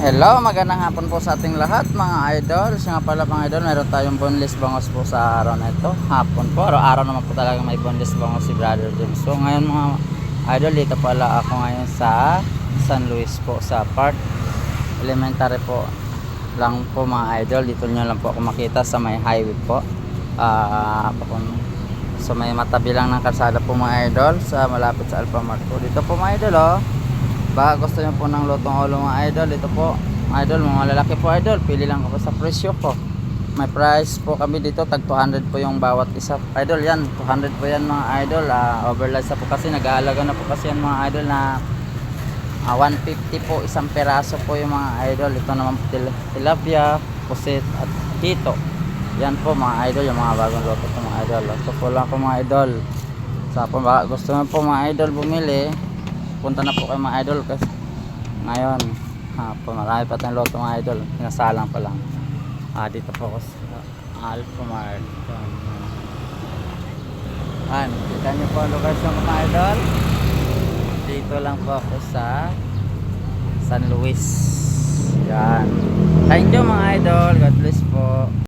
Hello, magandang hapon po sa ating lahat mga idol. Siya nga pala mga idol, meron tayong boneless bangos po sa araw na ito. Hapon po, araw-araw naman po talaga may boneless bangos si Brother James. So ngayon mga idol, dito pala ako ngayon sa San Luis po, sa Park Elementary po lang po mga idol. Dito nyo lang po ako makita sa may highway po, so may matabi lang ng kalsada po mga idol, sa malapit sa Alphamart po. Dito po mga idol, oh, baka gusto nyo po ng lutong ulo mga idol, ito po idol, mga lalaki po idol, pili lang ako sa presyo po. May price po kami dito, tag 200 po yung bawat isa idol. Yan 200 po yan mga idol. Overload sa po kasi, nag-aalaga na po kasi yan mga idol na 150 po isang peraso po yung mga idol. Ito naman po tilapia, pusit at hito. Yan po mga idol, yung mga bagong loto po mga idol. Ito po lang po mga idol. Sa po baka gusto nyo po mga idol bumili, punta na po kayo mga idol kasi ngayon marami pa tayong loto mga idol, pinasalang pa lang. Dito po ako sa Alphamart. Kita nyo po ang location mga idol, dito lang po ako sa San Luis. Yan, thank you mga idol, God bless po.